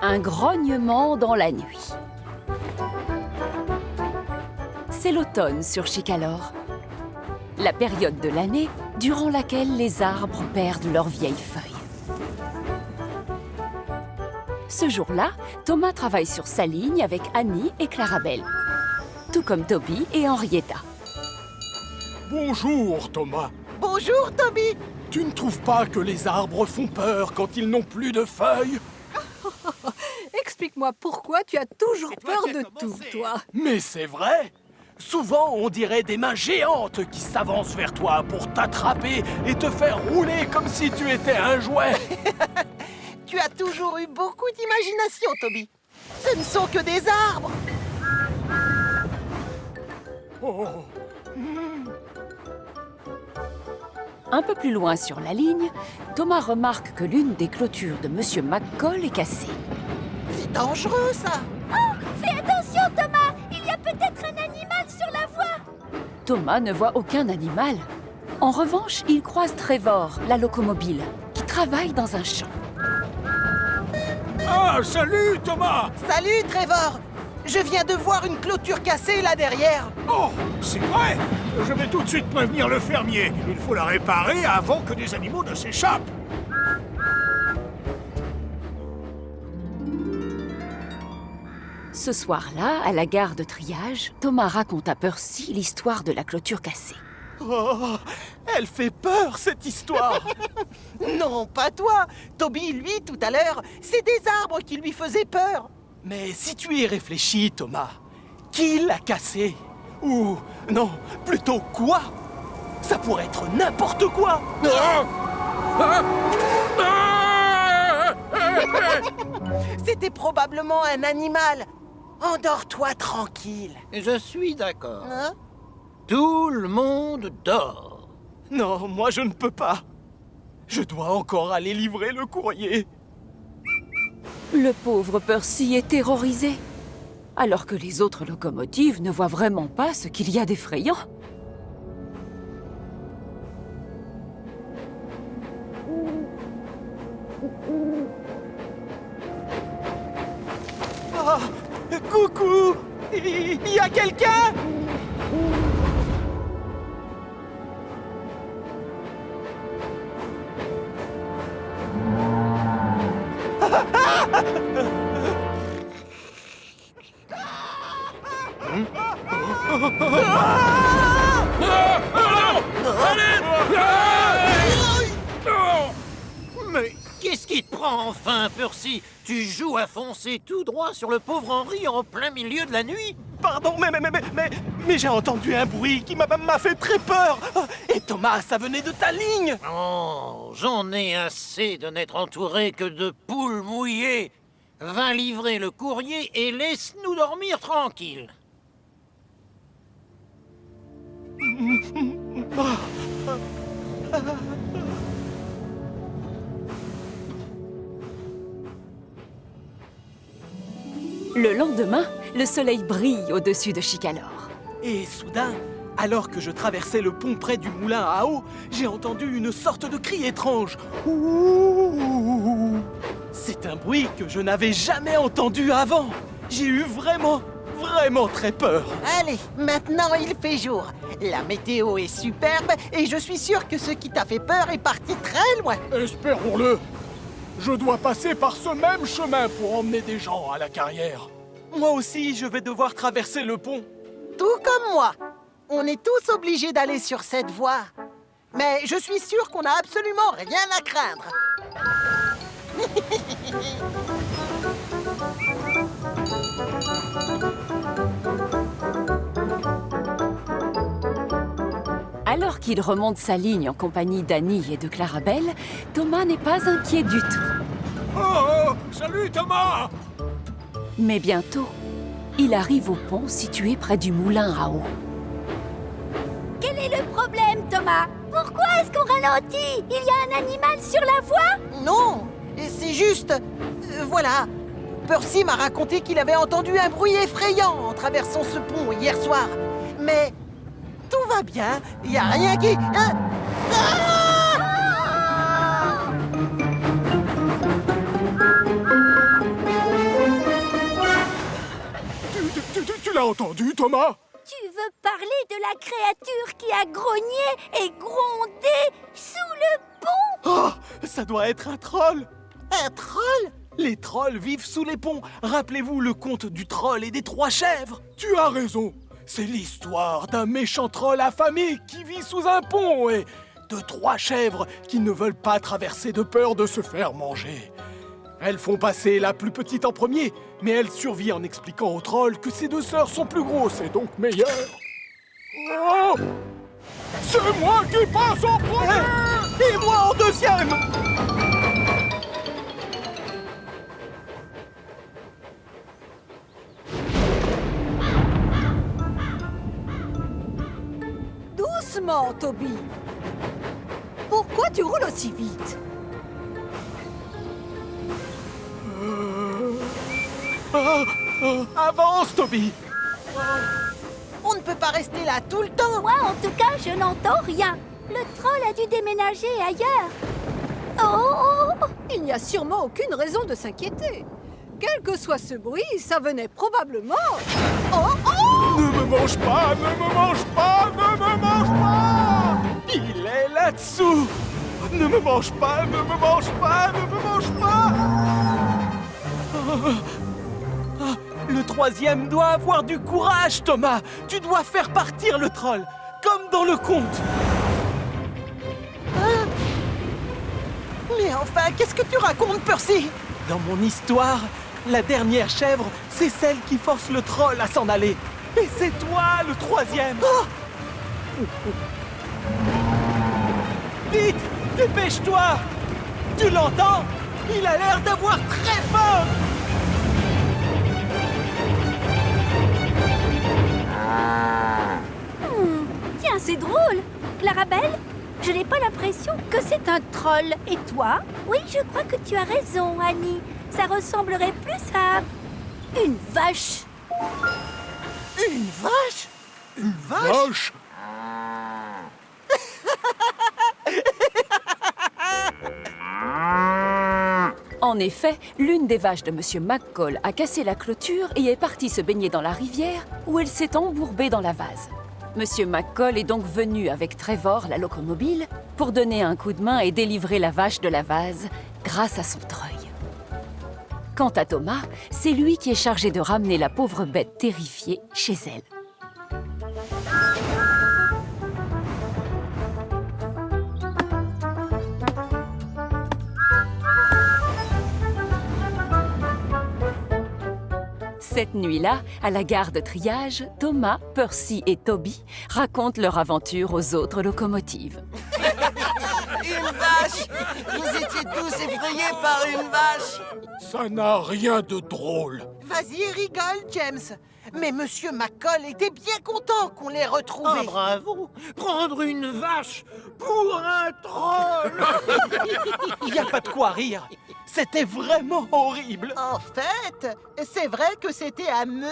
Un grognement dans la nuit. C'est l'automne sur Chicalor, la période de l'année durant laquelle les arbres perdent leurs vieilles feuilles. Ce jour-là, Thomas travaille sur sa ligne avec Annie et Clarabelle, tout comme Toby et Henrietta. Bonjour, Thomas. Bonjour, Toby. Tu ne trouves pas que les arbres font peur quand ils n'ont plus de feuilles? Explique-moi pourquoi tu as toujours peur de tout, toi. Mais c'est vrai! Souvent, on dirait des mains géantes qui s'avancent vers toi pour t'attraper et te faire rouler comme si tu étais un jouet. Tu as toujours eu beaucoup d'imagination, Toby. Ce ne sont que des arbres. Oh. Un peu plus loin sur la ligne, Thomas remarque que l'une des clôtures de Monsieur McCall est cassée. C'est dangereux, ça. Fais attention, Thomas! Il y a peut-être un animal sur la voie! Thomas ne voit aucun animal. En revanche, il croise Trevor, la locomobile, qui travaille dans un champ. Ah, salut, Thomas! Salut, Trevor. Je viens de voir une clôture cassée là derrière. Oh, c'est vrai! Je vais tout de suite prévenir le fermier. Il faut la réparer avant que des animaux ne s'échappent. Ce soir-là, à la gare de triage, Thomas raconte à Percy l'histoire de la clôture cassée. Oh, elle fait peur, cette histoire! Non, pas toi. Toby, lui, tout à l'heure, c'est des arbres qui lui faisaient peur. Mais si tu y réfléchis, Thomas, qui l'a cassé? Ou, non, plutôt quoi? Ça pourrait être n'importe quoi! C'était probablement un animal. Endors-toi tranquille. Je suis d'accord. Hein? Tout le monde dort. Non, moi je ne peux pas. Je dois encore aller livrer le courrier. Le pauvre Percy est terrorisé, alors que les autres locomotives ne voient vraiment pas ce qu'il y a d'effrayant. Ah, coucou! Il y a quelqu'un? Mais qu'est-ce qui te prend enfin, Percy? Tu joues à foncer tout droit sur le pauvre Henry en plein milieu de la nuit? Pardon, mais j'ai entendu un bruit qui m'a fait très peur. Et Thomas, ça venait de ta ligne. Oh, j'en ai assez de n'être entouré que de poules mouillées. Va livrer le courrier et laisse-nous dormir tranquille. Le lendemain, le soleil brille au-dessus de Chicalor. Et soudain, alors que je traversais le pont près du moulin à eau, j'ai entendu une sorte de cri étrange. Ouh. C'est un bruit que je n'avais jamais entendu avant. J'ai eu vraiment très peur. Allez, maintenant il fait jour. La météo est superbe et je suis sûr que ce qui t'a fait peur est parti très loin. Espérons-le. Je dois passer par ce même chemin pour emmener des gens à la carrière. Moi aussi, je vais devoir traverser le pont. Tout comme moi. On est tous obligés d'aller sur cette voie. Mais je suis sûr qu'on n'a absolument rien à craindre. Alors qu'il remonte sa ligne en compagnie d'Annie et de Clarabelle, Thomas n'est pas inquiet du tout. Oh, salut Thomas! Mais bientôt, il arrive au pont situé près du moulin à eau. Quel est le problème, Thomas? Pourquoi est-ce qu'on ralentit? Il y a un animal sur la voie? Non, c'est juste... voilà. Percy m'a raconté qu'il avait entendu un bruit effrayant en traversant ce pont hier soir. Mais tout va bien, il n'y a rien qui... t'as entendu, Thomas? Tu veux parler de la créature qui a grogné et grondé sous le pont? Oh, ça doit être un troll. Un troll? Les trolls vivent sous les ponts. Rappelez-vous le conte du troll et des 3 chèvres. Tu as raison. C'est l'histoire d'un méchant troll affamé qui vit sous un pont et de 3 chèvres qui ne veulent pas traverser de peur de se faire manger. Elles font passer la plus petite en premier, mais elle survit en expliquant au troll que ses 2 sœurs sont plus grosses et donc meilleures. Oh! C'est moi qui passe en premier! Et moi en deuxième. Doucement, Toby. Pourquoi tu roules aussi vite? Avance, Toby. On ne peut pas rester là tout le temps. Moi, en tout cas, je n'entends rien. Le troll a dû déménager ailleurs. Oh! Il n'y a sûrement aucune raison de s'inquiéter. Quel que soit ce bruit, ça venait probablement... Ne me mange pas, ne me mange pas, ne me mange pas! Il est là-dessous. Ne me mange pas, ne me mange pas, ne me mange pas. Le 3e doit avoir du courage, Thomas. Tu dois faire partir le troll, comme dans le conte. Mais enfin, qu'est-ce que tu racontes, Percy? Dans mon histoire, la dernière chèvre, c'est celle qui force le troll à s'en aller. Et c'est toi, le 3e. Vite, dépêche-toi. Tu l'entends? Il a l'air d'avoir très faim. Tiens, c'est drôle. Clarabelle, je n'ai pas l'impression que c'est un troll. Et toi? Oui, je crois que tu as raison, Annie. Ça ressemblerait plus à une vache. Une vache? Une vache? Vache! En effet, l'une des vaches de Monsieur McCall a cassé la clôture et est partie se baigner dans la rivière où elle s'est embourbée dans la vase. Monsieur McCall est donc venu avec Trevor, la locomobile, pour donner un coup de main et délivrer la vache de la vase grâce à son treuil. Quant à Thomas, c'est lui qui est chargé de ramener la pauvre bête terrifiée chez elle. Cette nuit-là, à la gare de triage, Thomas, Percy et Toby racontent leur aventure aux autres locomotives. Une vache! Vous étiez tous effrayés par une vache! Ça n'a rien de drôle. Vas-y, rigole, James. Mais Monsieur McCall était bien content qu'on l'ait Ah, retrouvé. bravo! Prendre une vache pour un troll! Il n'y a pas de quoi rire. C'était vraiment horrible. En fait, c'est vrai que c'était amusant.